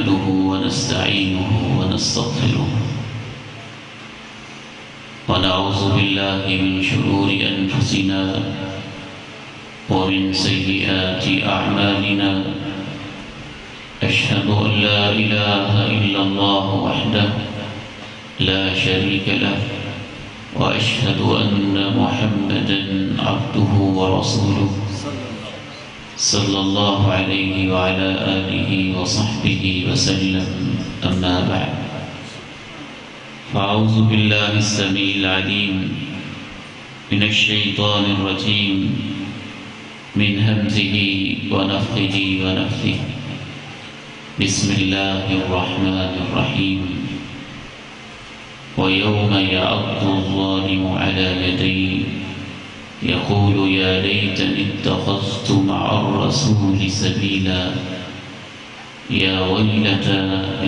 نحمده ونستعينه ونستغفره ونعوذ بالله من شرور أنفسنا ومن سيئات أعمالنا أشهد أن لا إله إلا الله وحده لا شريك له وأشهد أن محمدا عبده ورسوله صلى الله عليه وعلى آله وصحبه وسلم أما بعد فأعوذ بالله السميع العليم من الشيطان الرجيم من همزه ونفخه ونفثه بسم الله الرحمن الرحيم ويوم يعض الظالم على يديه يقول يا ليتني اتخذت مع الرسول سبيلا يا ويلتى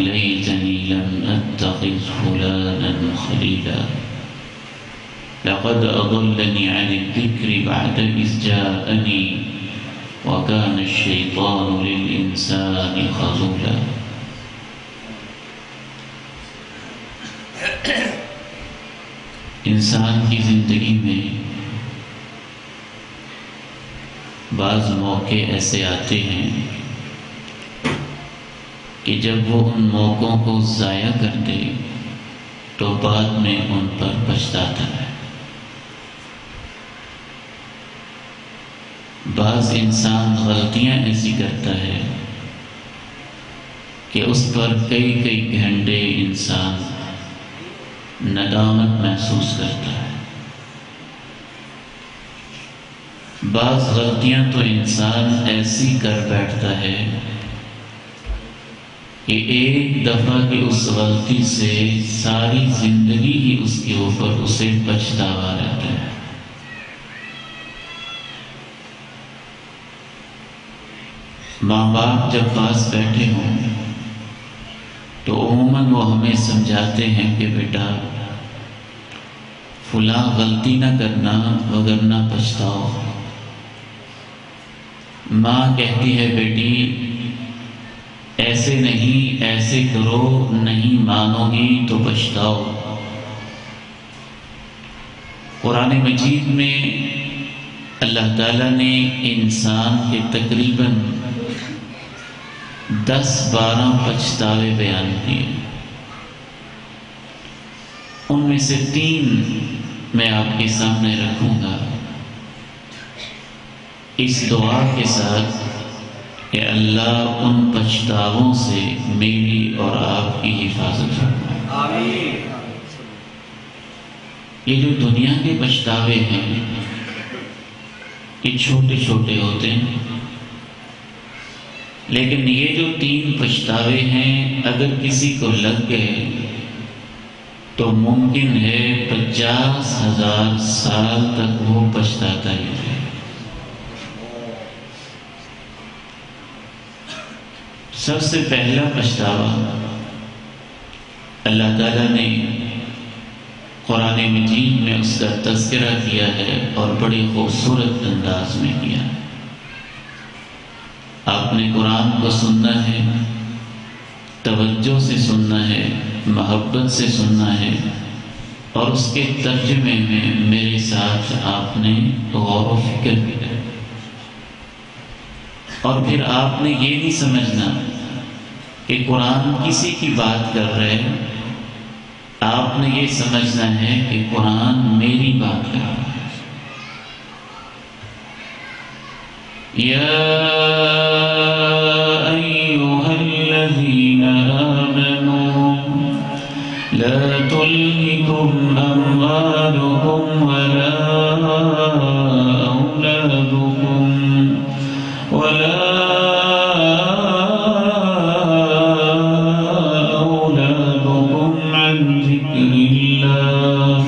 ليتني لم أتخذ فلانا خليلا لقد أضلني عن الذكر بعد إذ جاءني وكان الشيطان للإنسان خذولا انسان کی زندگی میں بعض موقع ایسے آتے ہیں کہ جب وہ ان موقعوں کو ضائع کر دے تو بعد میں ان پر پچھتاتا ہے۔ بعض انسان غلطیاں ایسی کرتا ہے کہ اس پر کئی گھنٹے انسان ندامت محسوس کرتا ہے۔ بعض غلطیاں تو انسان ایسی کر بیٹھتا ہے کہ ایک دفعہ کی اس غلطی سے ساری زندگی ہی اس کے اوپر اسے پچھتاوا رہتا ہے۔ ماں باپ جب پاس بیٹھے ہوں تو عموماً وہ ہمیں سمجھاتے ہیں کہ بیٹا فلاں غلطی نہ کرنا وگرنہ پچھتاؤ۔ ماں کہتی ہے بیٹی ایسے نہیں ایسے کرو، نہیں مانو گی تو پچھتاؤ۔ قرآن مجید میں اللہ تعالیٰ نے انسان کے تقریباً 10-12 پچھتاوے بیان کیے۔ ان میں سے 3 میں آپ کے سامنے رکھوں گا اس دعا کے ساتھ کہ اللہ ان پچھتاووں سے میری اور آپ کی حفاظت فرمائے۔ آمین۔ یہ جو دنیا کے پچھتاوے ہیں یہ چھوٹے چھوٹے ہوتے ہیں، لیکن یہ جو 3 پچھتاوے ہیں اگر کسی کو لگ گئے تو ممکن ہے 50,000 سال تک وہ پچھتاتا ہی رہے۔ سب سے پہلا پچھتاوا اللہ تعالیٰ نے قرآن مجید میں اس کا تذکرہ کیا ہے اور بڑی خوبصورت انداز میں کیا ہے۔ آپ نے قرآن کو سننا ہے، توجہ سے سننا ہے، محبت سے سننا ہے، اور اس کے ترجمے میں میرے ساتھ آپ نے غور و فکر بھی کرنا۔ اور پھر آپ نے یہ نہیں سمجھنا کہ قرآن کسی کی بات کر رہے، آپ نے یہ سمجھنا ہے کہ قرآن میری بات کر رہا ہے۔ یا ایھا الذین آمنوا لا تلہکم اموالکم ولا اولادکم عن ذکر اللہ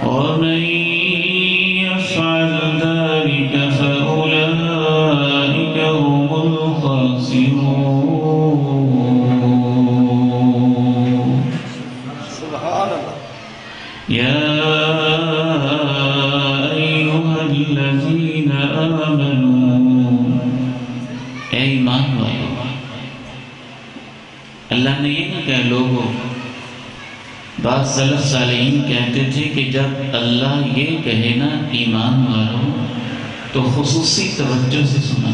ومن يفعل ذلك فأولئك هم الخاسرون۔ سبحان اللہ۔ یا ایھا الذین آمنوا، اے ایمان والو، اللہ نے یہ نہ کہا لوگوں، بعض سلف صالحین کہتے تھے کہ جب اللہ یہ کہے نا ایمان والوں تو خصوصی توجہ سے سنا،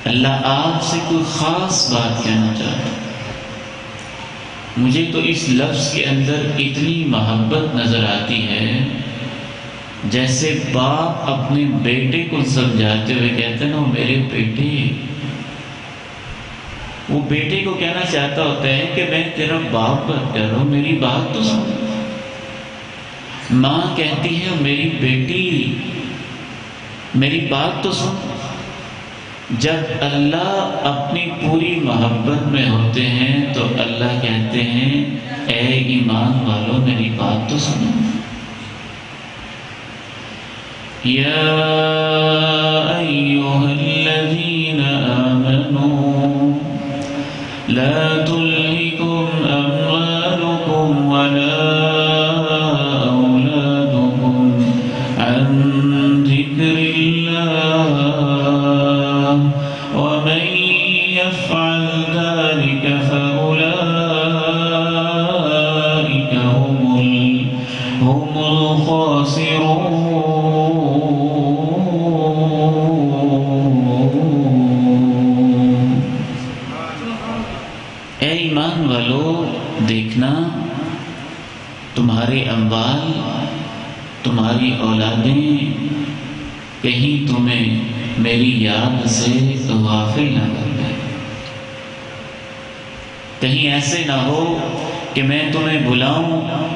اللہ آپ سے کوئی خاص بات کہنا چاہتا ہے۔ مجھے تو اس لفظ کے اندر اتنی محبت نظر آتی ہے، جیسے باپ اپنے بیٹے کو سمجھاتے ہوئے کہتے ہیں نا میرے بیٹے، وہ بیٹے کو کہنا چاہتا ہوتا ہے کہ میں تیرا باپ بن کر ہوں، میری بات تو سن۔ ماں کہتی ہے میری بیٹی میری بات تو سن۔ جب اللہ اپنی پوری محبت میں ہوتے ہیں تو اللہ کہتے ہیں اے ایمان والوں میری بات تو سنو۔ یا ایھا الذین آمنوا لا تلہکم اموالکم ولا اولادکم عن ذکر اللہ ومن يفعل ذلك فأولئك هم الخاسرون۔ اے ایمان والو، دیکھنا تمہارے اموال تمہاری اولادیں کہیں تمہیں میری یاد سے غافل نہ کر دے، کہیں ایسے نہ ہو کہ میں تمہیں بلاؤں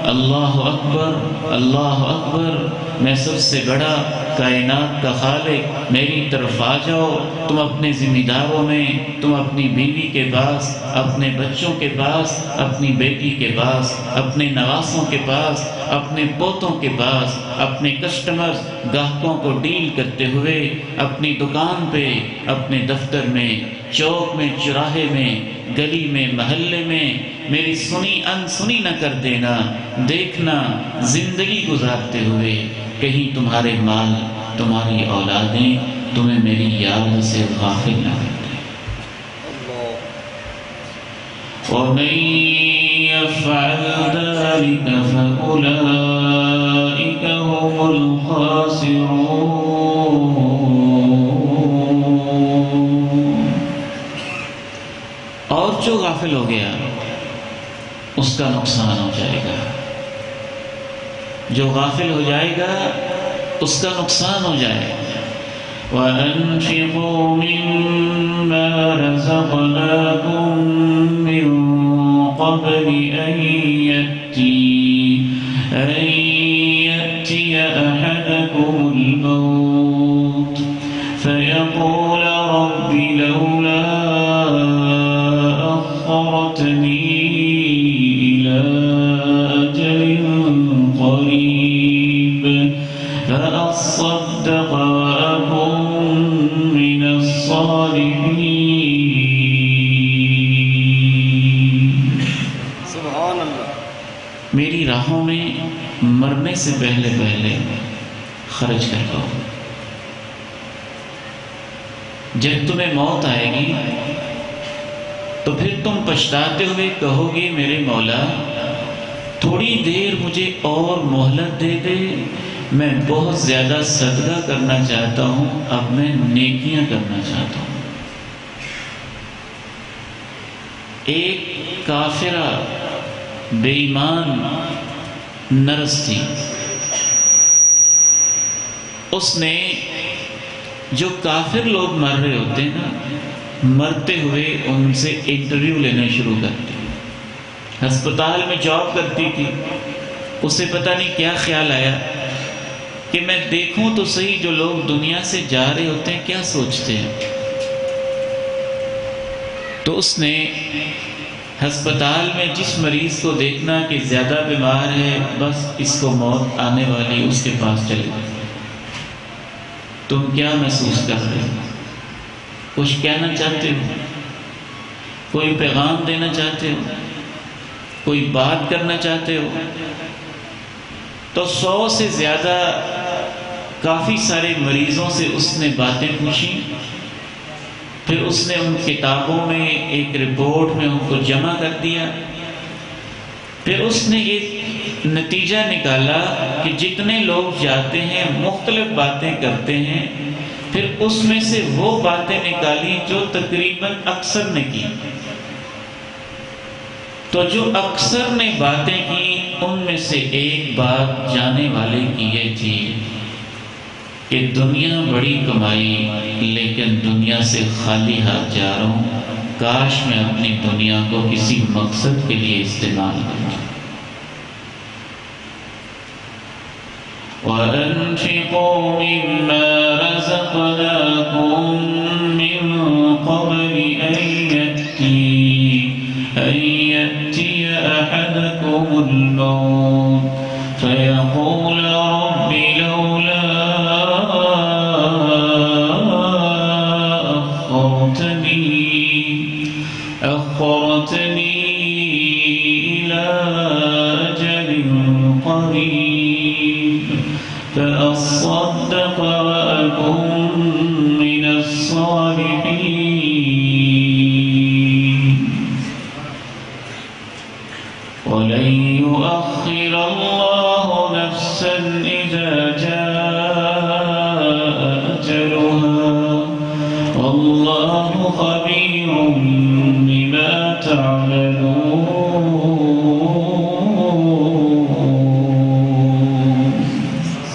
اللہ اکبر اللہ اکبر، میں سب سے بڑا کائنات کا خالق، میری طرف آ جاؤ، تم اپنے ذمہ داروں میں، تم اپنی بیوی کے پاس، اپنے بچوں کے پاس، اپنی بیٹی کے پاس، اپنے نواسوں کے پاس، اپنے پوتوں کے پاس، اپنے کسٹمرز گاہکوں کو ڈیل کرتے ہوئے اپنی دکان پہ، اپنے دفتر میں، چوک میں، چوراہے میں، گلی میں، محلے میں میری سنی انسنی نہ کر دینا۔ دیکھنا زندگی گزارتے ہوئے کہیں تمہارے مال تمہاری اولادیں تمہیں میری یاد سے غافل نہ کر دیں۔ وَمَن يَفْعَلْ ذَلِكَ فَأُولَئِكَ هُمُ الْخَاسِرُونَ۔ اور جو غافل ہو گیا اس کا نقصان ہو جائے گا، جو غافل ہو جائے گا اس کا نقصان ہو جائے گا۔ وَأَنفِقُوا مِمَّا رَزَقْنَاكُم مِّن قَبْلِ أَن يَأْتِيَ أَحَدَكُمُ الْمَوْتُ فَيَقُولَ رَبِّ لَوْلَا أَخَّرْتَنِي إِلَىٰ أَجَلٍ قَرِيبٍ فَأَصَّدَّقَ وَأَكُن مِّنَ الصَّالِحِينَ۔ سبحان اللہ۔ میری راہوں میں مرنے سے پہلے پہلے خرچ کر دو، جب تمہیں موت آئے گی تو پھر تم پچھتاتے ہوئے کہو گے میرے مولا تھوڑی دیر مجھے اور مہلت دے دے، میں بہت زیادہ صدقہ کرنا چاہتا ہوں، اب میں نیکیاں کرنا چاہتا ہوں۔ ایک کافرہ بے ایمان نرس تھی، اس نے جو کافر لوگ مر رہے ہوتے ہیں نا، مرتے ہوئے ان سے انٹرویو لینا شروع کرتی، ہسپتال میں جاب کرتی تھی، اسے پتہ نہیں کیا خیال آیا کہ میں دیکھوں تو صحیح جو لوگ دنیا سے جا رہے ہوتے ہیں کیا سوچتے ہیں، تو اس نے ہسپتال میں جس مریض کو دیکھنا کہ زیادہ بیمار ہے، بس اس کو موت آنے والی، اس کے پاس چلے گئے۔ تم کیا محسوس کر رہے ہو؟ کچھ کہنا چاہتے ہو؟ کوئی پیغام دینا چاہتے ہو؟ کوئی بات کرنا چاہتے ہو؟ تو 100 سے زیادہ کافی سارے مریضوں سے اس نے باتیں پوچھی، پھر اس نے ان کتابوں میں ایک رپورٹ میں ان کو جمع کر دیا. پھر اس نے یہ نتیجہ نکالا کہ جتنے لوگ جاتے ہیں مختلف باتیں کرتے ہیں، پھر اس میں سے وہ باتیں نکالی جو تقریباً اکثر نے کی. تو جو اکثر نے باتیں کی ان میں سے ایک بات جانے والے کی یہ تھی کہ دنیا بڑی کمائی لیکن دنیا سے خالی ہاتھ جا رہا ہوں، کاش میں اپنی دنیا کو کسی مقصد کے لیے استعمال کروں. وَأَنفِقُوا مِمَّا رَزَقْنَاكُم مِّن قَبْلِ أَن يَأْتِيَ أَحَدَكُمُ الْمَوْتُ فَيَقُولَ رَبِّ لَوْلَا أخرتني إلى أجل قريب فأصدق وأكن من الصالحين. ولن يؤخر الله نفسا إذا جاء أجلها والله خبير بما تعملون.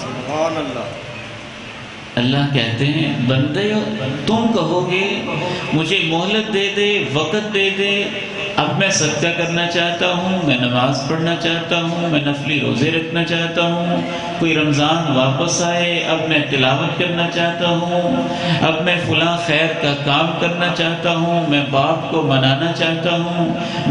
سبحان اللہ. اللہ کہتے ہیں بندے تم کہو گے مجھے مہلت دے دے، وقت دے دے، اب میں صدقہ کرنا چاہتا ہوں، میں نماز پڑھنا چاہتا ہوں، میں نفلی روزے رکھنا چاہتا ہوں، کوئی رمضان واپس آئے اب میں تلاوت کرنا چاہتا ہوں، اب میں فلاں خیر کا کام کرنا چاہتا ہوں، میں باپ کو منانا چاہتا ہوں،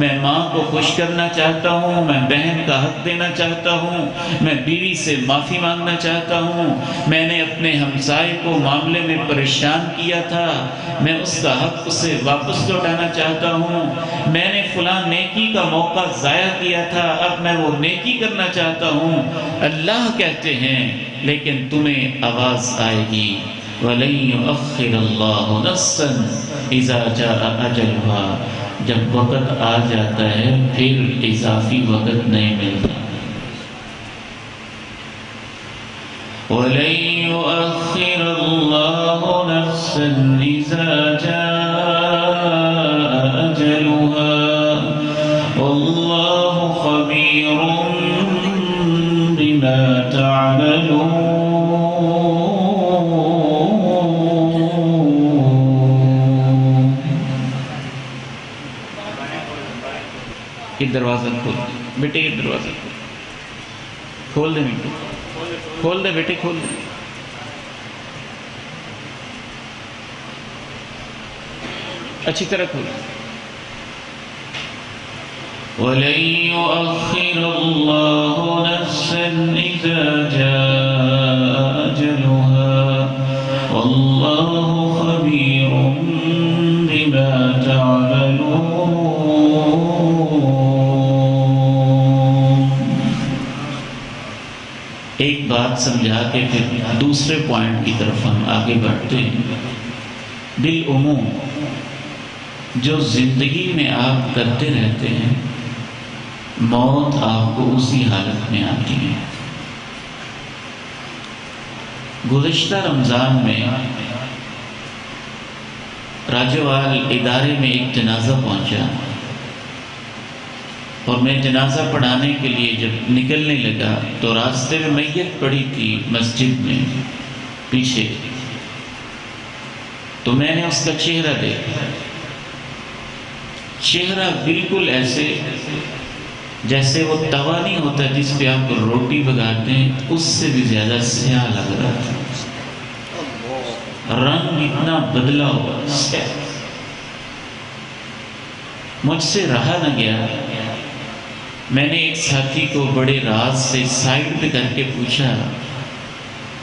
میں ماں کو خوش کرنا چاہتا ہوں، میں بہن کا حق دینا چاہتا ہوں، میں بیوی سے معافی مانگنا چاہتا ہوں، میں نے اپنے ہمسائے کو معاملے میں پریشان کیا تھا، میں اس کا حق اسے واپس لوٹانا چاہتا ہوں، میں نے فلاں نیکی کا موقع ضائع کیا تھا اب میں وہ نیکی کرنا چاہتا ہوں. اللہ کہتے ہیں لیکن تمہیں آواز آئے گی وَلَن يُؤَخِّرَ اللَّهُ نَفْسًا إِذَا جَاءَ أَجَلُهَا، جب وقت آ جاتا ہے پھر اضافی وقت نہیں ملتا. وَلَن يُؤَخِّرَ اللَّهُ نَفْسًا إِذَا جَاءَ أَجَلُهَا واللہ خبیر بما تعملون. یہ دروازہ کھول دے بیٹے، یہ دروازہ کھول دے بیٹے، کھول دے بیٹے، کھول دے. اچھی طرح کھول. وَلَن يُؤَخِّرَ اللَّهُ نَفْسًا إِذَا جَاءَ أَجَلُهَا وَاللَّهُ خَبِيرٌ بِمَا تَعْمَلُونَ. ایک بات سمجھا کے پھر دوسرے پوائنٹ کی طرف ہم آگے بڑھتے ہیں. بالعموم جو زندگی میں آپ کرتے رہتے ہیں موت آپ کو اسی حالت میں آتی ہے. گزشتہ رمضان میں راجوال ادارے میں ایک جنازہ پہنچا اور میں جنازہ پڑھانے کے لیے جب نکلنے لگا تو راستے میں میت پڑی تھی مسجد میں پیچھے، تو میں نے اس کا چہرہ دیکھا. چہرہ بالکل ایسے جیسے وہ توا نہیں ہوتا جس پہ آپ روٹی پکاتے ہیں، اس سے بھی زیادہ سیاہ لگ رہا تھا. رنگ اتنا بدلا ہوا، مجھ سے رہا نہ گیا. میں نے ایک ساتھی کو بڑے راز سے سائڈ پہ کر کے پوچھا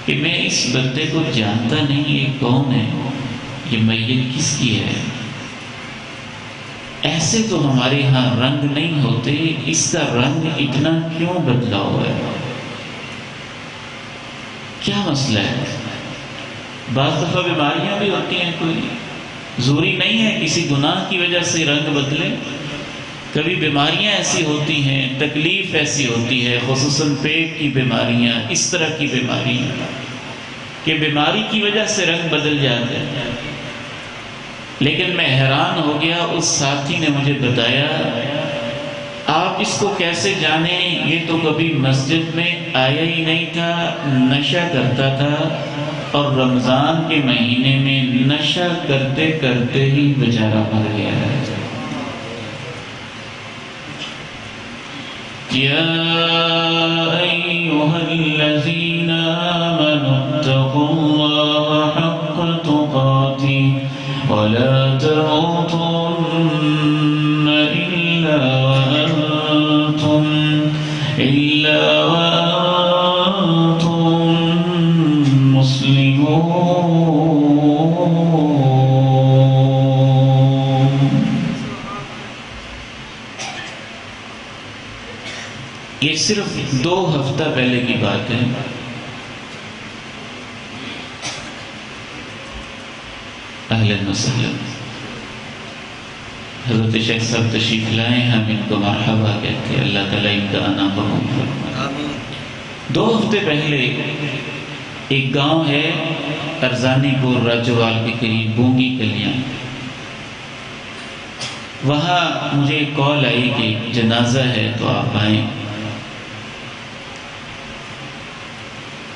کہ میں اس بندے کو جانتا نہیں، یہ کون ہے، یہ میت کس کی ہے؟ ایسے تو ہمارے ہاں رنگ نہیں ہوتے، اس کا رنگ اتنا کیوں بدلا ہوا ہے؟ کیا مسئلہ ہے؟ بعض دفعہ بیماریاں بھی ہوتی ہیں کوئی، ضروری نہیں ہے کسی گناہ کی وجہ سے رنگ بدلے. کبھی بیماریاں ایسی ہوتی ہیں، تکلیف ایسی ہوتی ہے، خصوصاً پیٹ کی بیماریاں، اس طرح کی بیماریاں کہ بیماری کی وجہ سے رنگ بدل جاتے ہیں. لیکن میں حیران ہو گیا، اس ساتھی نے مجھے بتایا آپ اس کو کیسے جانیں، یہ تو کبھی مسجد میں آیا ہی نہیں تھا، نشہ کرتا تھا اور رمضان کے مہینے میں نشہ کرتے کرتے ہی بیچارہ مر گیا ہے. یا ایھا الذین آمنوا اتقوا اللہ حق تقاتہ ولا تموتن الا وانتم مسلمون. یہ صرف 2 ہفتہ پہلے کی بات ہے. اہلاً وسہلاً. حضرت شیخ صاحب تشریف لائیں، ہم ان کو مرحبا کہتے ہیں. اللہ تعالیٰ ان کا آنا قبول فرمائے. 2 ہفتے پہلے ایک گاؤں ہے ارزانی پور راجوال کے قریب، بونگی کلیاں. وہاں مجھے ایک کال آئی کہ جنازہ ہے تو آپ آئیں.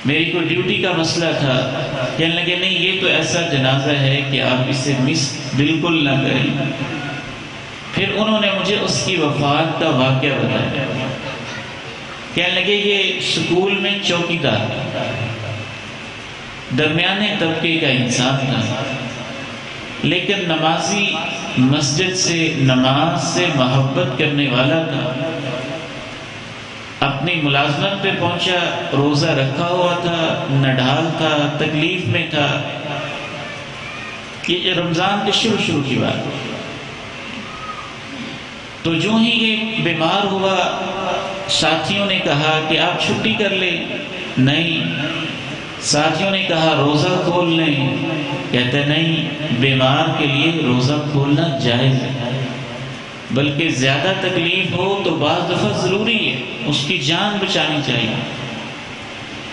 میری کوئی ڈیوٹی کا مسئلہ تھا. کہنے لگے نہیں یہ تو ایسا جنازہ ہے کہ آپ اسے مس بالکل نہ کریں. پھر انہوں نے مجھے اس کی وفات کا واقعہ بتایا. کہنے لگے یہ سکول میں چوکیدار، درمیانے طبقے کا انسان تھا، لیکن نمازی، مسجد سے، نماز سے محبت کرنے والا تھا. اپنی ملازمت پہ پہنچا، روزہ رکھا ہوا تھا، نڈھال تھا، تکلیف میں تھا. یہ رمضان کے شروع کی بات. تو جو ہی یہ بیمار ہوا، ساتھیوں نے کہا کہ آپ چھٹی کر لیں. نہیں. ساتھیوں نے کہا روزہ کھول لیں. کہتے نہیں، بیمار کے لیے روزہ کھولنا جائز ہے، بلکہ زیادہ تکلیف ہو تو بعض دفعہ ضروری ہے، اس کی جان بچانی چاہیے.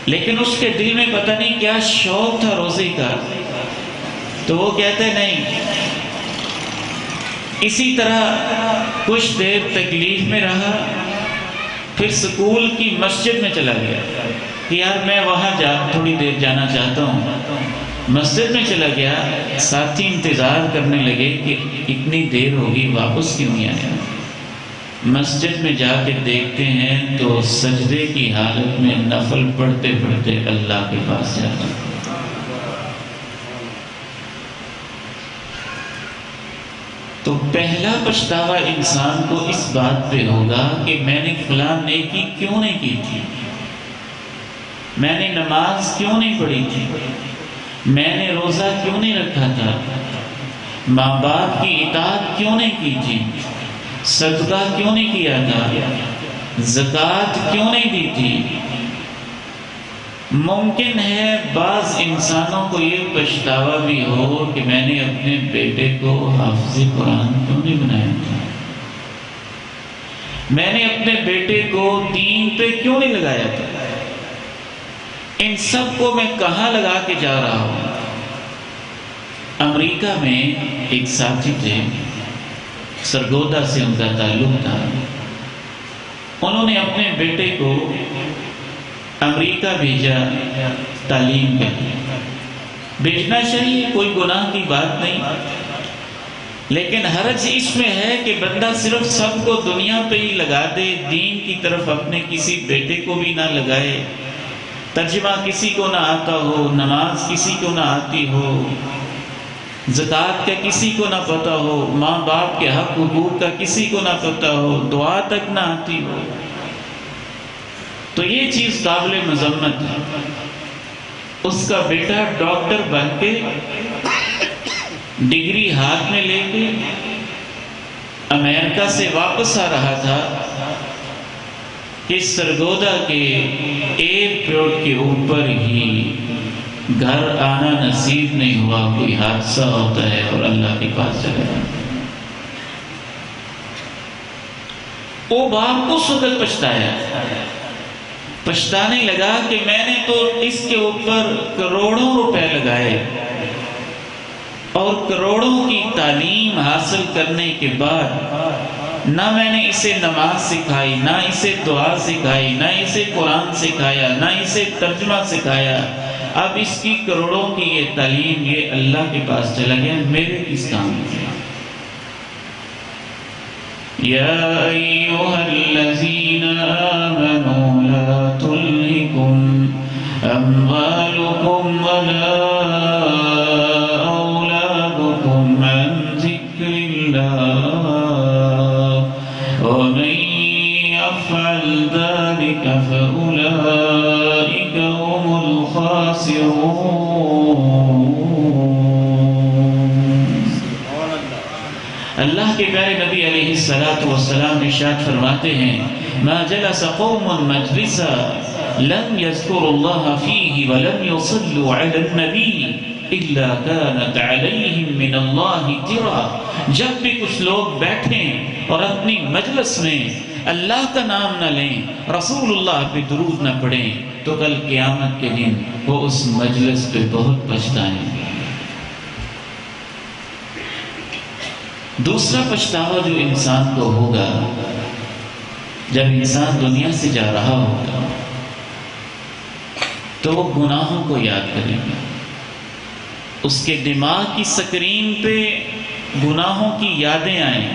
لیکن اس کے دل میں پتہ نہیں کیا شوق تھا روزے کا، تو وہ کہتے نہیں. اسی طرح کچھ دیر تکلیف میں رہا، پھر سکول کی مسجد میں چلا گیا کہ یار میں وہاں تھوڑی دیر جانا چاہتا ہوں. مسجد میں چلا گیا، ساتھی انتظار کرنے لگے کہ اتنی دیر ہوگی واپس کیوں نہیں آیا. مسجد میں جا کے دیکھتے ہیں تو سجدے کی حالت میں نفل پڑھتے پڑھتے اللہ کے پاس جاتا. تو پہلا پچھتاوا انسان کو اس بات پہ ہوگا کہ میں نے فلاں نیکی کیوں نہیں کی تھی، میں نے نماز کیوں نہیں پڑھی تھی، میں نے روزہ کیوں نہیں رکھا تھا، ماں باپ کی اطاعت کیوں نہیں کی تھی، صدقہ کیوں نہیں کیا تھا، زکوٰۃ کیوں نہیں دی تھی. ممکن ہے بعض انسانوں کو یہ پچھتاوا بھی ہو کہ میں نے اپنے بیٹے کو حافظ قرآن کیوں نہیں بنایا تھا، میں نے اپنے بیٹے کو دین پہ کیوں نہیں لگایا تھا. ان سب کو میں کہاں لگا کے جا رہا ہوں. امریکہ میں ایک ساتھی تھے، سرگودا سے ان کا تعلق تھا. انہوں نے اپنے بیٹے کو امریکہ بھیجا تعلیم کے لیے. بھیجنا چاہیے، کوئی گناہ کی بات نہیں، لیکن حرج اس میں ہے کہ بندہ صرف سب کو دنیا پہ ہی لگا دے، دین کی طرف اپنے کسی بیٹے کو بھی نہ لگائے. ترجمہ کسی کو نہ آتا ہو، نماز کسی کو نہ آتی ہو، زکوٰۃ کا کسی کو نہ پتہ ہو، ماں باپ کے حق حقوق کا کسی کو نہ پتہ ہو، دعا تک نہ آتی ہو. تو یہ چیز قابل مذمت ہے. اس کا بیٹا ڈاکٹر بن کے، ڈگری ہاتھ میں لے کے امریکہ سے واپس آ رہا تھا کہ سرگودا کے ایئرپورٹ کے اوپر ہی گھر آنا نصیب نہیں ہوا، کوئی حادثہ ہوتا ہے اور اللہ کے پاس چلا جاتا ہے۔ وہ باپ اس وقت پچھتانے لگا کہ میں نے تو اس کے اوپر کروڑوں روپے لگائے اور کروڑوں کی تعلیم حاصل کرنے کے بعد نہ میں نے اسے نماز سکھائی، نہ اسے دعا سکھائی، نہ اسے قرآن سکھایا، نہ اسے ترجمہ سکھایا، اب اس کی کروڑوں کی یہ تعلیم یہ اللہ کے پاس چلا گیا، میرے کس کام میں؟ یا ایھا الذین آمنوا لا تلہکم اموالکم ولا اولادکم عن ذکر اللہ ومن یفعل ذلک فأولئک هم الخاسرون۔ اللہ کے پیارے نبی علیہ السلام ارشاد فرماتے ہیں ما جلس قوم مجلسا لم يذكروا الله فيه ولم يصلوا على النبي الا كانت عليهم من الله ترى، جب بھی کچھ لوگ بیٹھیں اور اپنی مجلس میں اللہ کا نام نہ لیں، رسول اللہ پہ درود نہ پڑھیں، تو کل قیامت کے دن وہ اس مجلس پہ بہت پچھتائیں گے۔ دوسرا پچھتاوا جو انسان کو ہوگا جب انسان دنیا سے جا رہا ہوگا تو وہ گناہوں کو یاد کرے گا، اس کے دماغ کی سکرین پہ گناہوں کی یادیں آئیں۔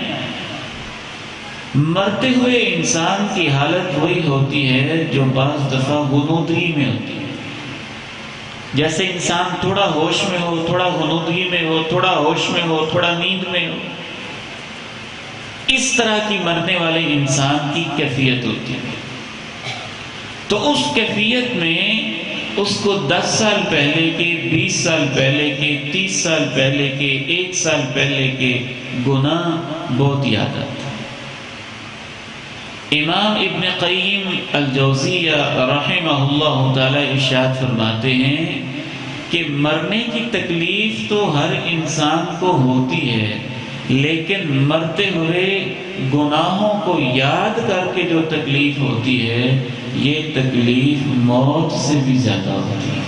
مرتے ہوئے انسان کی حالت وہی ہوتی ہے جو بعض دفعہ غنودگی میں ہوتی ہے، جیسے انسان تھوڑا ہوش میں ہو، تھوڑا غنودگی میں ہو، تھوڑا ہوش میں ہو، تھوڑا نیند میں ہو، اس طرح کی مرنے والے انسان کی کیفیت ہوتی ہے۔ تو اس کیفیت میں اس کو 10 سال پہلے کے، 20 سال پہلے کے، 30 سال پہلے کے، 1 سال پہلے کے گناہ بہت یاد آتے ہیں۔ امام ابن قیم الجوزیہ رحمہ اللہ تعالی ارشاد فرماتے ہیں کہ مرنے کی تکلیف تو ہر انسان کو ہوتی ہے، لیکن مرتے ہوئے گناہوں کو یاد کر کے جو تکلیف ہوتی ہے یہ تکلیف موت سے بھی زیادہ ہوتی ہے۔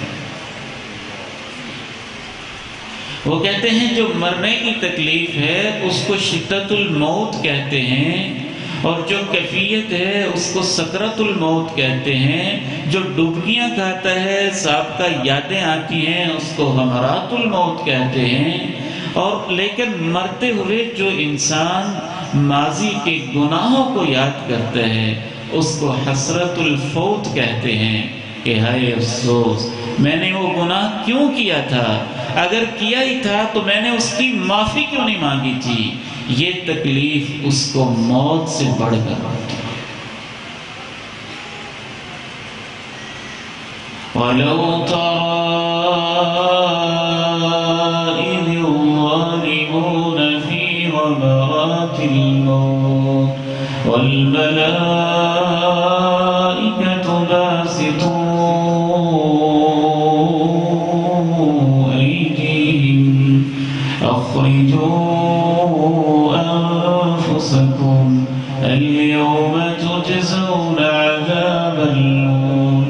وہ کہتے ہیں جو مرنے کی تکلیف ہے اس کو شدت الموت کہتے ہیں، اور جو کیفیت ہے اس کو سکرت الموت کہتے ہیں۔ جو ڈبکیاں کھاتا ہے، سابقہ یادیں آتی ہیں، اس کو غمرات الموت کہتے ہیں۔ اور لیکن مرتے ہوئے جو انسان ماضی کے گناہوں کو یاد کرتا ہے اس کو حسرت الفوت کہتے ہیں کہ ہائے افسوس، میں نے وہ گناہ کیوں کیا تھا، اگر کیا ہی تھا تو میں نے اس کی معافی کیوں نہیں مانگی تھی۔ یہ تکلیف اس کو موت سے بڑھ کر ہوتی ہے۔ وَلَوْ تَرَىٰ إِذِ الظَّالِمُونَ فِي غَمَرَاتِ الْمَوْتِ وَالْمَلَائِكَةُ بَاسِطُو أَيْدِيهِمْ أَخْرِجُوا أَنفُسَكُمْ الْيَوْمَ تُجْزَوْنَ عَذَابَ الْهُونِ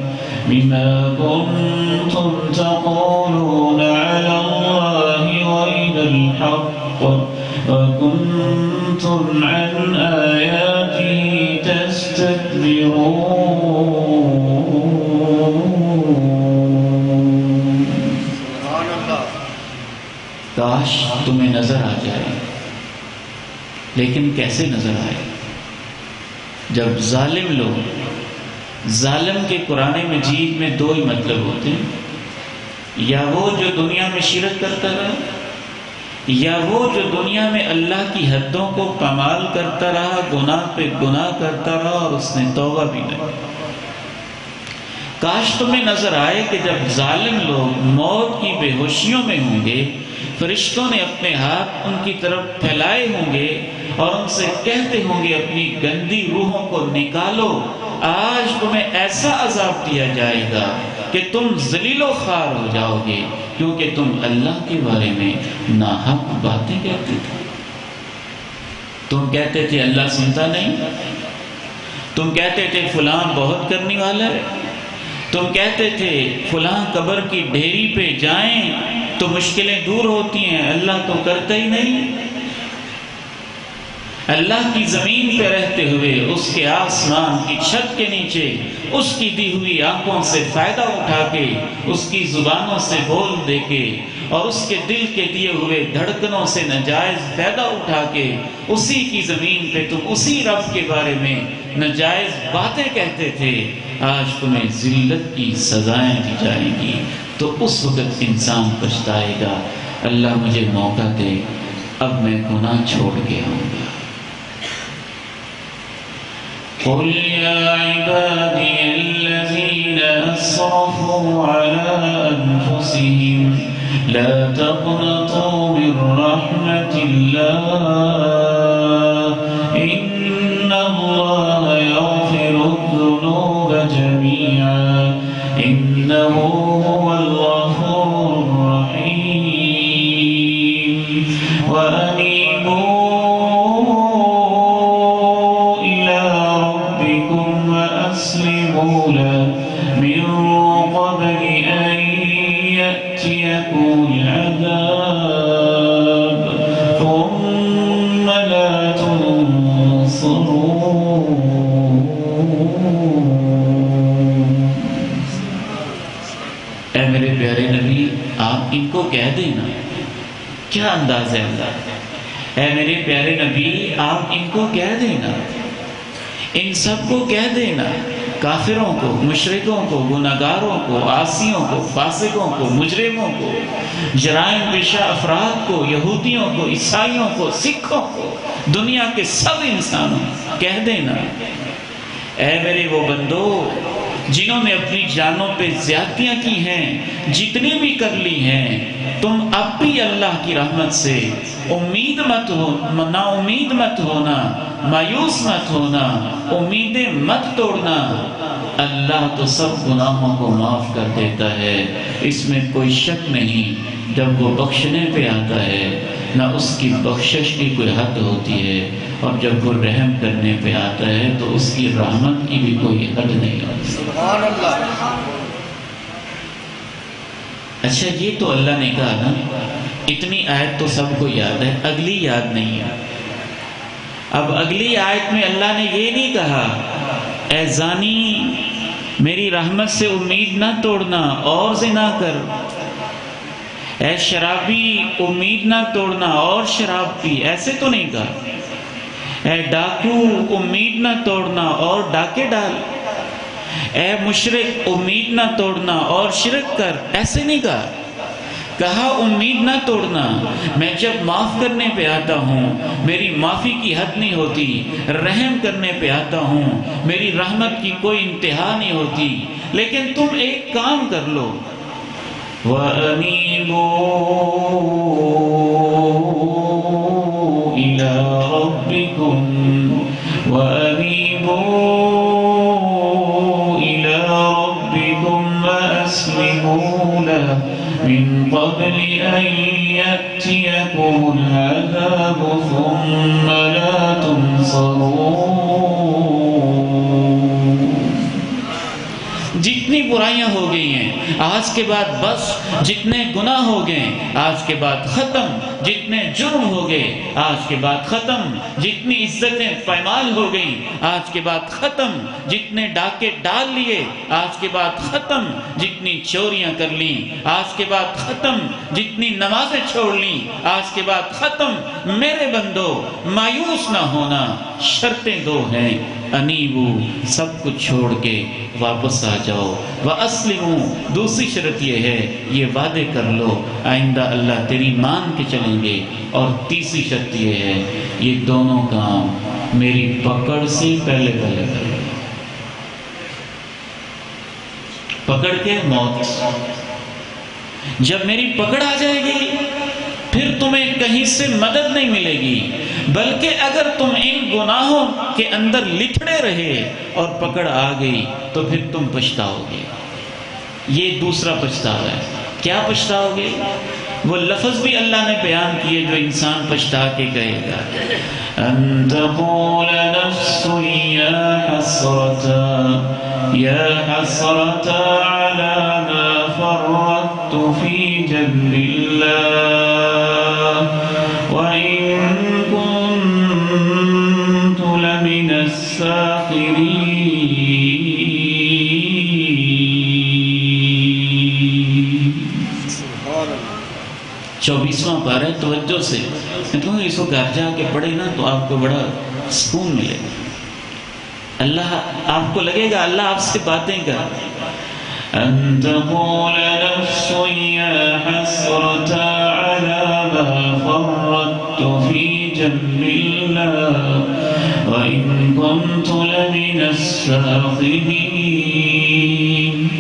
بِمَا كُنتُمْ تَقُولُونَ عَلَى اللَّهِ غَيْرَ الْحَقِّ وَكُنتُمْ عَنْ آيَاتِهِ تَسْتَكْبِرُونَ۔ کاش تمہیں نظر آ جائے، لیکن کیسے نظر آئے؟ جب ظالم لوگ، ظالم کے قرآن مجید میں دو ہی مطلب ہوتے ہیں، یا وہ جو دنیا میں شرک کرتا رہا، یا وہ جو دنیا میں اللہ کی حدوں کو پامال کرتا رہا، گناہ پہ گناہ کرتا رہا اور اس نے توبہ بھی نہ کی۔ کاش تمہیں نظر آئے کہ جب ظالم لوگ موت کی بے ہوشیوں میں ہوں گے، فرشتوں نے اپنے ہاتھ ان کی طرف پھیلائے ہوں گے اور ان سے کہتے ہوں گے اپنی گندی روحوں کو نکالو، آج تمہیں ایسا عذاب دیا جائے گا کہ کہ تم ذلیل و خوار ہو جاؤ گے، کیونکہ تم اللہ کے بارے میں ناحق باتیں کہتے تھے۔ تم کہتے تھے اللہ سنتا نہیں، تم کہتے تھے فلاں بہت کرنے والا ہے، تم کہتے تھے فلاں قبر کی ڈھیری پہ جائیں تو مشکلیں دور ہوتی ہیں، اللہ تو کرتا ہی نہیں۔ اللہ کی زمین پہ رہتے ہوئے اس کے آسمان کی چھت کے نیچے اس کی دی ہوئی آنکھوں سے فائدہ اٹھا کے، اس کی زبانوں سے بول دے کے اور اس کے دل کے دیے ہوئے دھڑکنوں سے ناجائز فائدہ اٹھا کے اسی کی زمین پہ تم اسی رب کے بارے میں ناجائز باتیں کہتے تھے، آج تمہیں ذلت کی سزائیں دی جائیں گی، تو اس وقت انسان پچھتائے گا اللہ مجھے موقع دے، اب میں گناہ چھوڑ کے آؤں گا۔ قل يا عبادي الذين أسرفوا على أنفسهم لا تقنطوا من رحمة الله إن الله يغفر الذنوب جميعا إنه هو الغفور الرحيم وأنيبوا وأسلموا له من قبل أن يأتيكم العذاب ثم لا تنصرون۔ اے میرے پیارے نبی، آپ ان کو کہہ دینا، کیا انداز ہے اللہ، اے میرے پیارے نبی آپ ان کو کہہ دینا، ان سب کو کہہ دینا، کافروں کو، مشرکوں کو، گناہگاروں کو، عاصیوں کو، فاسقوں کو، مجرموں کو، جرائم پیشہ افراد کو، یہودیوں کو، عیسائیوں کو، سکھوں کو، دنیا کے سب انسانوں کہہ دینا، اے میرے وہ بندو جنہوں نے اپنی جانوں پہ زیادتیاں کی ہیں، جتنی بھی کر لی ہیں، تم اب بھی اللہ کی رحمت سے امید مت ہو، نا امید مت ہونا، مایوس مت ہونا، امیدیں مت توڑنا، اللہ تو سب گناہوں کو معاف کر دیتا ہے، اس میں کوئی شک نہیں۔ جب وہ بخشنے پہ آتا ہے نہ اس کی بخشش کی کوئی حد ہوتی ہے، اور جب وہ رحم کرنے پہ آتا ہے تو اس کی رحمت کی بھی کوئی حد نہیں ہوتی۔ سبحان اللہ۔ اچھا یہ تو اللہ نے کہا نا، اتنی آیت تو سب کو یاد ہے، اگلی یاد نہیں ہے۔ اب اگلی آیت میں اللہ نے یہ نہیں کہا اے زانی میری رحمت سے امید نہ توڑنا اور زنا کر، اے شرابی امید نہ توڑنا اور شراب پی، ایسے تو نہیں کہا، اے ڈاکو امید نہ توڑنا اور ڈاکے ڈال، اے مشرک امید نہ توڑنا اور شرک کر، ایسے نہیں کہا، کہا امید نہ توڑنا، میں جب معاف کرنے پہ آتا ہوں میری معافی کی حد نہیں ہوتی، رحم کرنے پہ آتا ہوں میری رحمت کی کوئی انتہا نہیں ہوتی، لیکن تم ایک کام کر لو، وَأَنِيبُوا إِلَىٰ رَبِّكُمْ وَأَسْلِمُوا لَهُ من قبل أن يأتيكم العذاب ثم لا تنصرون۔ جتنی برائیاں ہو گئی ہیں آج کے بعد بس، جتنے گناہ ہو گئے آج کے بعد ختم، جتنے جرم ہو گئے آج کے بعد ختم، جتنی عزتیں پائمال ہو گئیں آج کے بعد ختم، جتنے ڈاکے ڈال لیے آج کے بعد ختم، جتنی چوریاں کر لیں آج کے بعد ختم، جتنی نمازیں چھوڑ لیں آج کے بعد ختم۔ میرے بندو مایوس نہ ہونا، شرطیں دو ہیں، انیبو سب کچھ چھوڑ کے واپس آ جاؤ، واسلمو دوسری شرط یہ ہے یہ وعدے کر لو آئندہ اللہ تیری مان کے چلیں گے، اور تیسری شرط یہ ہے یہ دونوں کام میری پکڑ سے پہلے پہلے کر لو۔ پکڑ کے موت، جب میری پکڑ آ جائے گی پھر تمہیں کہیں سے مدد نہیں ملے گی، بلکہ اگر تم ان گناہوں کے اندر لتھڑے رہے اور پکڑ آ گئی تو پھر تم پچھتاؤ گے۔ یہ دوسرا پچھتاوا ہے۔ کیا پچھتاؤ گے؟ وہ لفظ بھی اللہ نے بیان کیے جو انسان پچھتا کے کہے گا، ان تقول نفس یا حسرۃ علی ما فرطت فی جنب اللہ وإن كنت لمن الساخرین۔ 24واں پارہ توجہ سے اس کو گھر جا کے پڑھے نا تو آپ کو بڑا سکون ملے گا۔ اللہ آپ کو لگے گا اللہ آپ سے باتیں کر۔ ان تقول نفس یا حسرۃ علی ما فرطت فی جنب اللہ وإن كنت لمن الساخرین۔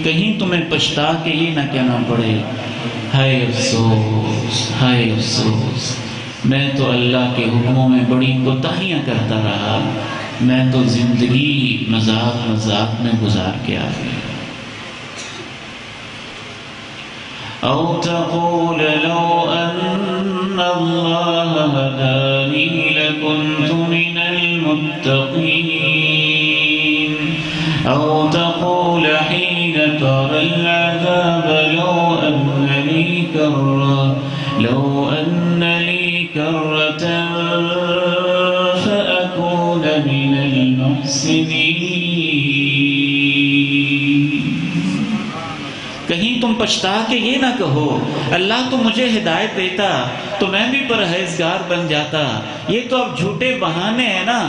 کہیں تمہیں پچھتا کے یہ نہ کہنا پڑے ہائے افسوس ہائے افسوس، میں تو اللہ کے حکموں میں بڑی کوتاہیاں کرتا رہا، میں تو زندگی مذاق مذاق میں گزار کے آ گیا۔ او تقول لو ان اللہ ہدانی لکنت من المتقین، او تقول حین ترى العذاب لو أن لي كرة فأكون من المحسنين۔ کہیں تم پچھتا کے یہ نہ کہو اللہ تو مجھے ہدایت دیتا تو میں بھی پرہیزگار بن جاتا، یہ تو اب جھوٹے بہانے ہیں نا،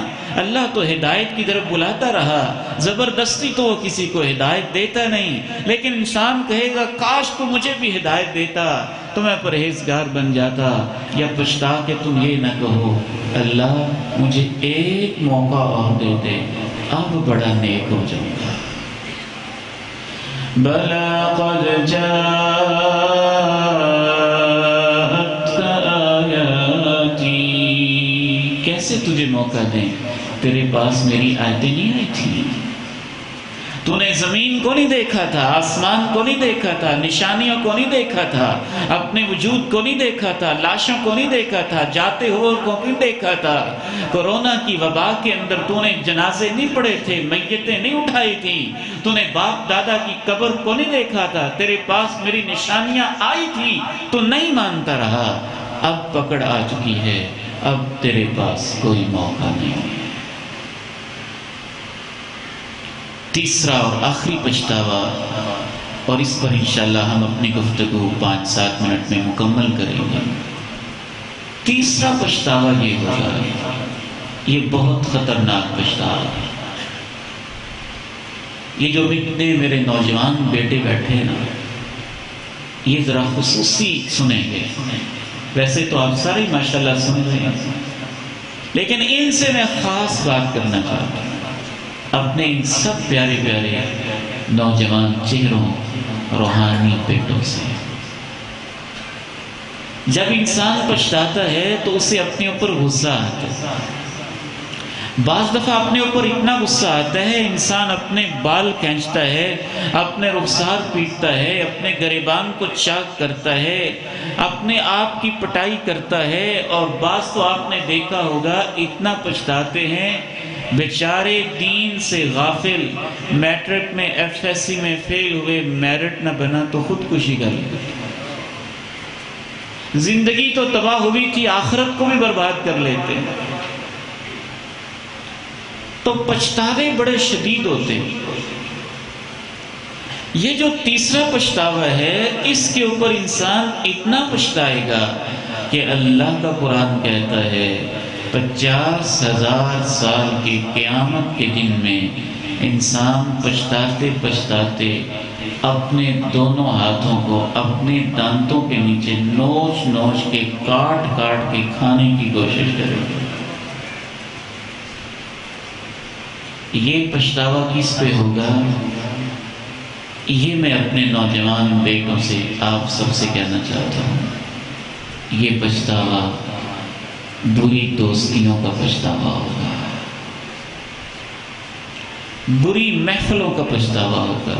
اللہ تو ہدایت کی طرف بلاتا رہا، زبردستی تو وہ کسی کو ہدایت دیتا نہیں، لیکن انسان کہے گا کاش تو مجھے بھی ہدایت دیتا تو میں پرہیزگار بن جاتا۔ یا پچھتا کے تم یہ نہ کہو اللہ مجھے ایک موقع اور دے دے اب بڑا نیک ہو جاؤں گا۔ بلا قد جاءتك آیاتی، کیسے تجھے موقع دیں، تیرے پاس میری آیتیں نہیں آئی تھی؟ تو نے زمین کو نہیں دیکھا تھا، آسمان کو نہیں دیکھا تھا، نشانیوں کو نہیں دیکھا تھا، اپنے وجود کو نہیں دیکھا تھا، لاشوں کو نہیں دیکھا تھا، جاتے ہوئے کو نہیں دیکھا تھا، کورونا کی وبا کے اندر تو نے جنازے نہیں پڑے تھے، میتیں نہیں اٹھائی تھیں، تو نے باپ دادا کی قبر کو نہیں دیکھا تھا، تیرے پاس میری نشانیاں آئی تھی تو نہیں مانتا رہا، اب پکڑ آ چکی ہے، اب تیرے پاس کوئی موقع نہیں۔ تیسرا اور آخری پچھتاوا، اور اس پر انشاءاللہ ہم اپنی گفتگو 5-7 منٹ میں مکمل کریں گے۔ تیسرا پچھتاوا یہ ہوگا، یہ بہت خطرناک پچھتاوا ہے۔ یہ جو اتنے میرے نوجوان بیٹے بیٹھے نا، یہ ذرا خصوصی سنیں گے، ویسے تو آپ سارے ماشاءاللہ سن رہے ہیں، لیکن ان سے میں خاص بات کرنا چاہتا ہوں، اپنے ان سب پیارے پیارے نوجوان چہروں روحانی بیٹوں سے۔ جب انسان پچھتاتا ہے تو اسے اپنے اوپر غصہ آتا ہے، بعض دفعہ اپنے اوپر اتنا غصہ آتا ہے انسان اپنے بال کھینچتا ہے، اپنے رخسار پیٹتا ہے، اپنے گریبان کو چاک کرتا ہے، اپنے آپ کی پٹائی کرتا ہے، اور بعض تو آپ نے دیکھا ہوگا اتنا پچھتاتے ہیں بیچارے دین سے غافل، میٹرک میں ایف ایس سی میں فیل ہوئے، میرٹ نہ بنا تو خودکشی کر لی، زندگی تو تباہ ہوئی تھی، آخرت کو بھی برباد کر لیتے ہیں۔ تو پچھتاوے بڑے شدید ہوتے ہیں۔ یہ جو تیسرا پچھتاوا ہے اس کے اوپر انسان اتنا پچھتائے گا کہ اللہ کا قرآن کہتا ہے 50,000 سال کی قیامت کے دن میں انسان پچھتاتے پچھتاتے اپنے دونوں ہاتھوں کو اپنے دانتوں کے نیچے نوچ نوچ کے کاٹ کاٹ کے کھانے کی کوشش کرے گا۔ یہ پچھتاوا کس پہ ہوگا؟ یہ میں اپنے نوجوان بیٹوں سے آپ سب سے کہنا چاہتا ہوں، یہ پچھتاوا بری دوستیوں کا پچھتاوا ہوگا، بری محفلوں کا پچھتاوا ہوگا،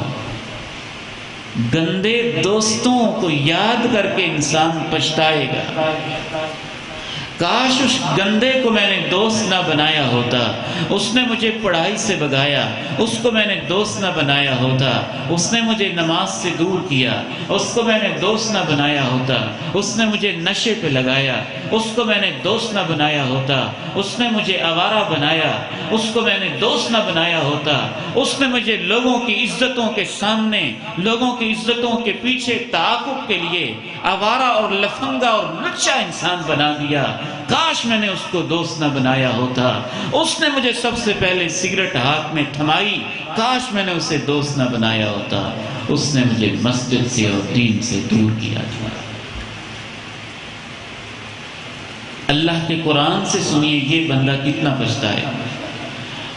گندے دوستوں کو یاد کر کے انسان پچھتائے گا۔ کاش اس گندے کو میں نے دوست نہ بنایا ہوتا، اس نے مجھے پڑھائی سے بھگایا، اس کو میں نے دوست نہ بنایا ہوتا، اس نے مجھے نماز سے دور کیا، اس کو میں نے دوست نہ بنایا ہوتا، اس نے مجھے نشے پہ لگایا، اس کو میں نے دوست نہ بنایا ہوتا، اس نے مجھے آوارہ بنایا، اس کو میں نے دوست نہ بنایا ہوتا، اس نے مجھے لوگوں کی عزتوں کے سامنے، لوگوں کی عزتوں کے پیچھے تعاقب کے لیے آوارہ اور لفنگا اور لچا انسان بنا دیا۔ کاش میں نے اس کو دوست نہ بنایا ہوتا، اس نے مجھے سب سے پہلے سگریٹ ہاتھ میں تھمائی، کاش میں نے اسے دوست نہ بنایا ہوتا، اس نے مجھے مسجد سے اور دین سے دور کیا تھا۔ اللہ کے قرآن سے سنیے یہ بندہ کتنا پچھتائے۔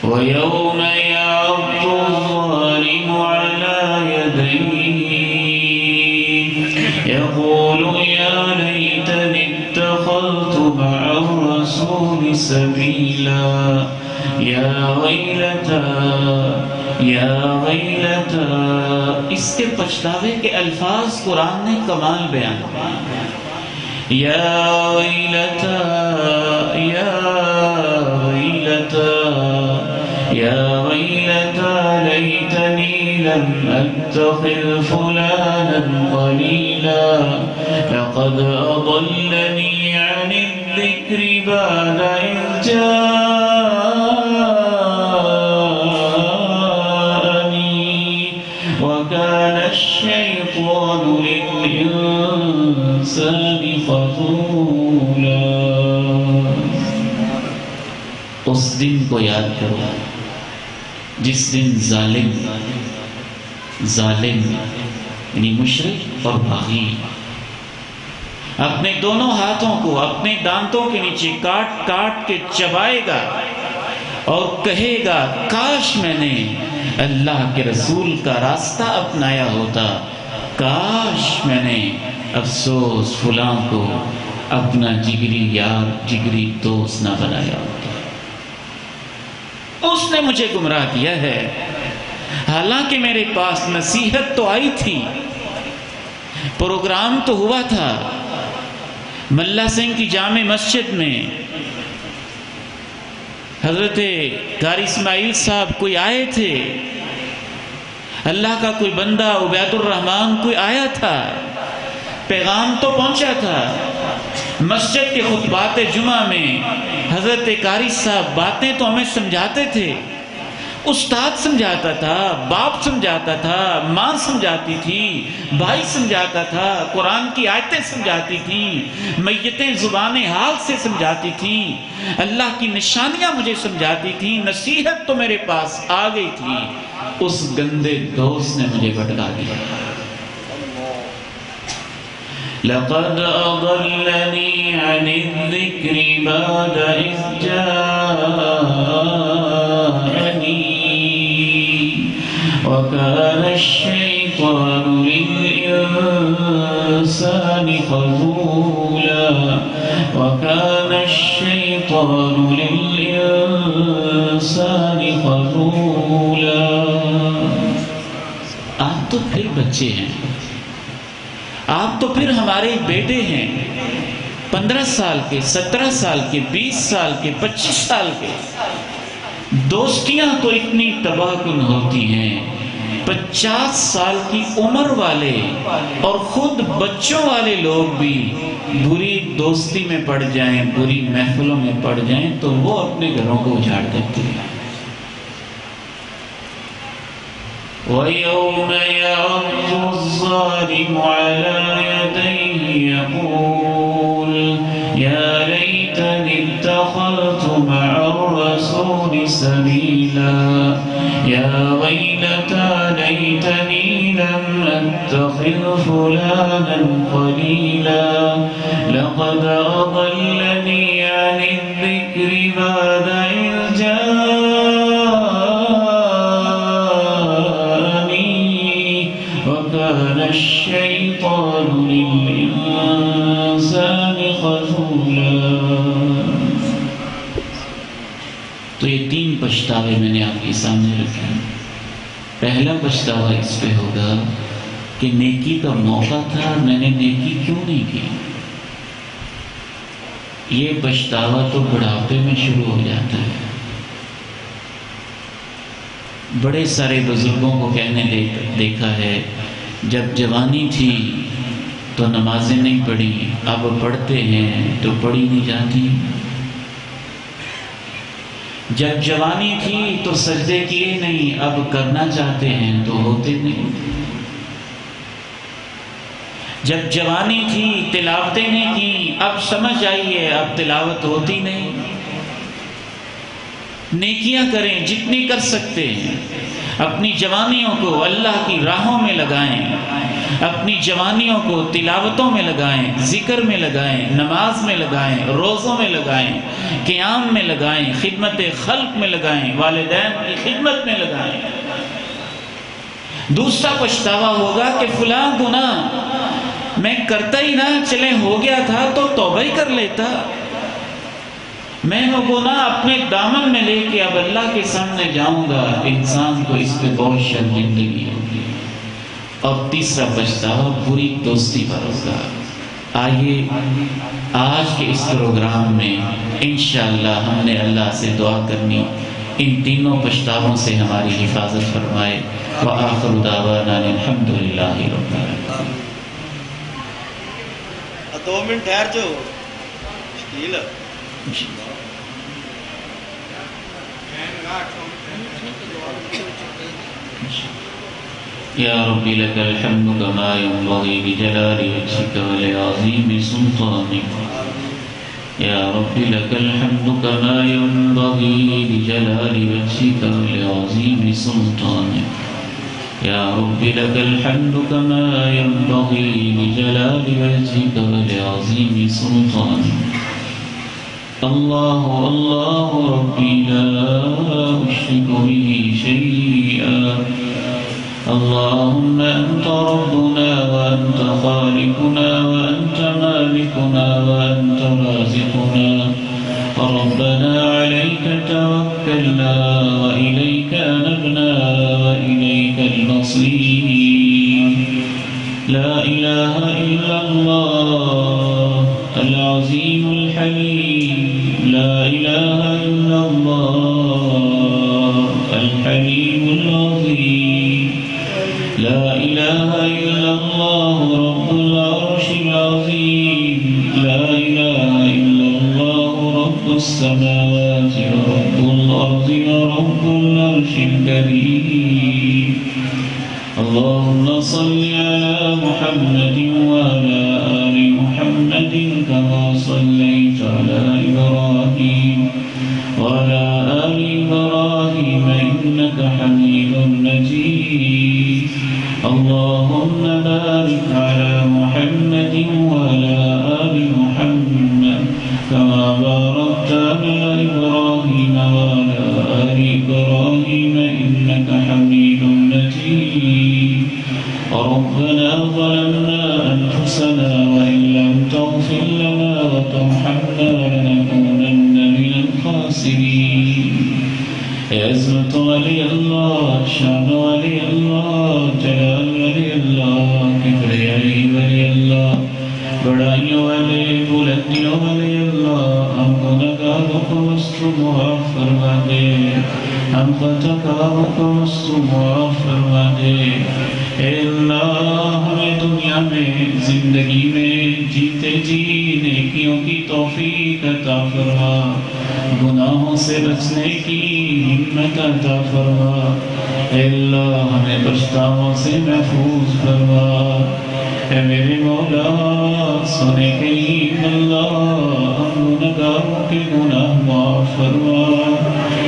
وَيَوْمَ يَعَضُّ الظَّالِمُ عَلَى يَدَيْهِ يَقُولُ يَا لَيْتَنِي اتَّخَذْتُ مَعَ الرَّسُولِ سَبِيلًا يَا وَيْلَتَا یا ویلتا۔ اس کے پچھتاوے کے الفاظ قرآن نے کمال بیان کیے۔ یا ویلتا یا ویلتا یا ویلتا لیتنی لم اتخذ فلانا خلیلا لقد اضلنی عن الذکر بعد اذ جاءنی وكان الشيطان للإنسان خذولا۔ اس دن کو یاد کرو جس دن ظالم یعنی مشرک اور باغی اپنے دونوں ہاتھوں کو اپنے دانتوں کے نیچے کاٹ کاٹ کے چبائے گا اور کہے گا کاش میں نے اللہ کے رسول کا راستہ اپنایا ہوتا، کاش میں نے افسوس فلاں کو اپنا جگری یار جگری دوست نہ بنایا ہوتا، اس نے مجھے گمراہ کیا ہے۔ حالانکہ میرے پاس نصیحت تو آئی تھی، پروگرام تو ہوا تھا ملا سنگھ کی جامع مسجد میں، حضرت قاری اسماعیل صاحب کوئی آئے تھے، اللہ کا کوئی بندہ عبید الرحمن کوئی آیا تھا، پیغام تو پہنچا تھا۔ مسجد کے خطبات جمعہ میں حضرت قاری صاحب باتیں تو ہمیں سمجھاتے تھے، استاد سمجھاتا تھا، باپ سمجھاتا تھا، ماں سمجھاتی تھی، بھائی سمجھاتا تھا، قرآن کی آیتیں سمجھاتی تھی، میتیں زبان حال سے سمجھاتی تھی، اللہ کی نشانیاں مجھے سمجھاتی تھی، نصیحت تو میرے پاس آ گئی تھی، اس گندے دوست نے مجھے بھٹکا دیا۔ لقد أضلني عن الذكر بعد إذ جاءني وكان الشيطان للإنسان خذولا وكان الشيطان للإنسان خذولا۔ آپ تو پھر بچے ہیں، آپ تو پھر ہمارے بیٹے ہیں، 15 سال کے، 17 سال کے، 20 سال کے، 25 سال کے۔ دوستیاں تو اتنی تباہ کن ہوتی ہیں، 50 سال کی عمر والے اور خود بچوں والے لوگ بھی بری دوستی میں پڑ جائیں، بری محفلوں میں پڑ جائیں تو وہ اپنے گھروں کو اجاڑ دیتے ہیں۔ وَيَوْمَ يَعَضُّ الظَّالِمُ عَلَى يَدَيْهِ يَقُولُ يَا لَيْتَنِي اتَّخَذْتُ مَعَ الرَّسُولِ سَبِيلًا يَا وَيْلَتَى لَيْتَنِي لَمْ أَتَّخِذْ فُلَانًا خَلِيلًا لَقَدْ أَضَلَّنِي عَنِ الذِّكْرِ بَعْدَ إِذْ وكان الشيطان للإنسان خذولا۔ تو یہ 3 پچھتاوے میں نے آپ کے سامنے رکھے۔ پہلا پچھتاوا اس پہ ہوگا کہ نیکی کا موقع تھا، میں نے نیکی کیوں نہیں کی؟ یہ پچھتاوا تو بڑھاپے میں شروع ہو جاتا ہے۔ بڑے سارے بزرگوں کو کہنے دیکھا ہے، جب جوانی تھی تو نمازیں نہیں پڑھی، اب پڑھتے ہیں تو پڑھی نہیں جاتی۔ جب جوانی تھی تو سجدے کیے نہیں، اب کرنا چاہتے ہیں تو ہوتے نہیں۔ جب جوانی تھی تلاوتیں نہیں کی، اب سمجھ آئی ہے اب تلاوت ہوتی نہیں۔ نیکیاں کریں جتنی کر سکتے ہیں، اپنی جوانیوں کو اللہ کی راہوں میں لگائیں، اپنی جوانیوں کو تلاوتوں میں لگائیں، ذکر میں لگائیں، نماز میں لگائیں، روزوں میں لگائیں، قیام میں لگائیں، خدمت خلق میں لگائیں، والدین کی خدمت میں لگائیں۔ دوسرا پچھتاوا ہوگا کہ فلاں گناہ میں کرتا ہی نہ، چلے ہو گیا تھا تو توبہ ہی کر لیتا۔ میں وہ گناہ اپنے دامن میں لے کے اب اللہ کے سامنے جاؤں گا، انسان کو اس پہ بہت شرمندگی ہوگی۔ اور تیسرا پچھتاوا بری دوستی پر ہوگا۔ آئیے آج کے اس پروگرام میں انشاءاللہ ہم نے اللہ سے دعا کرنی، ان تینوں پچھتاووں سے ہماری حفاظت فرمائے۔ وآخر دعوانا الحمدللہ رب العالمین۔ 2 منٹ ٹھہر جو شکیل یا ربی لک الحمد کما ینبغی بجلال وجهک ولعظیم سلطانک۔ یا ربی لک الحمد کما ینبغی بجلال وجهک ولعظیم سلطانک۔ یا ربی لک الحمد کما ینبغی بجلال وجهک ولعظیم سلطانک۔ اللہ اللہ ربی لا اشرک به شیئا۔ اللهم أنت ربنا وأنت خالقنا وأنت مالكنا وأنت رازقنا، ربنا عليك توكلنا وإليك أنبنا وإليك المصير۔ لا إله إلا الله العظيم الحليم، لا إله إلا الله الحليم العظيم، لا إله إلا الله رب العرش العظيم، لا إله إلا الله رب السماوات ورب الأرض ورب العرش الكريم۔ اللهم صل على محمد وعلى آل محمد كما صليت على إبراهيم وعلى آل إبراهيم إنك حميد مجيد۔ اللهم بارك على محمد وعلى آل محمد كما باركت على إبراهيم وعلى آل إبراهيم إنك حميد مجيد۔ ربنا ظلمنا أنفسنا وإن لم تغفر لنا وترحمنا لنكونن من الخاسرين۔ عظمت ولی اللہ، شان ولی اللہ، جلال ولی اللہ، کبریائی ولی اللہ، بڑائیوں والے بلندیوں والے اللہ، ہم گناہگاروں کو مستر معاف فرما دے، ہم خطاکاروں کو مستر معاف فرما دے۔ اے اللہ ہمیں دنیا میں زندگی میں جیتے جی نیکیوں کی توفیق عطا فرما، گناہوں سے بچنے کی ہمت عطا فرما۔ اے اللہ ہمیں پچھتاووں سے محفوظ فرما۔ اے میرے مولا سنے کریم اللہ، ہم گناہگاروں کے گناہ معاف فرما،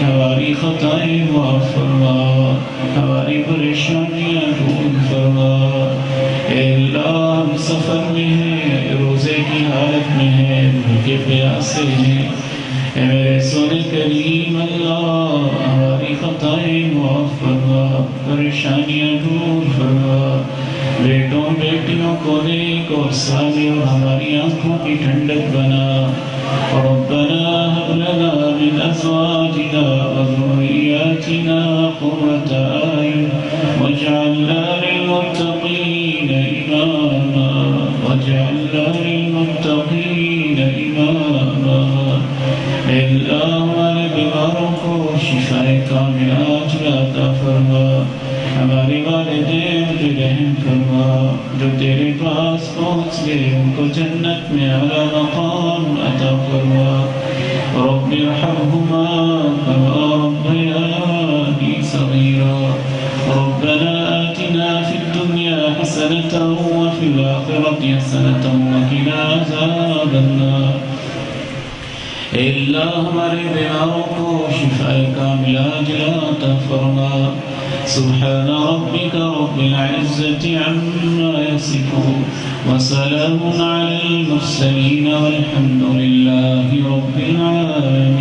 ہماری خطائیں معاف فرما، ہماری پریشانیاں دور فرما۔ اے اللہ ہم سفر میں ہیں، روزے کی حالت میں ہیں، بھوکے پیاسے ہیں، اے میرے سونے کریم اللہ ہماری خطائیں معاف فرما، پریشانیاں دور فرما۔ بیٹوں بیٹیوں کو نیک اور صالح اور ہماری آنکھوں کی ٹھنڈک بنا۔ ربنا هب لنا من أزواجنا وذرياتنا قرة أعين واجعلنا للمتقين شفاء کاملہ عاجلہ عطا فرما، ہمارے والدین پہ رحم فرما، جو تیرے پاس پہنچ گئے ان کو جنت میں اعلیٰ مقام عطا فرما، رب ارحمہما کما ربیانی صغیرا، ربنا آتنا فی الدنیا حسنة وفی الآخرة حسنة وقنا عذاب النار۔ اے اللہ ہمارے بیماروں کو شفاء کاملہ عاجلہ عطا فرما، سبحان ربک رب العزة عما یصفون وسلام علی المرسلین والحمد للہ رب العالمین۔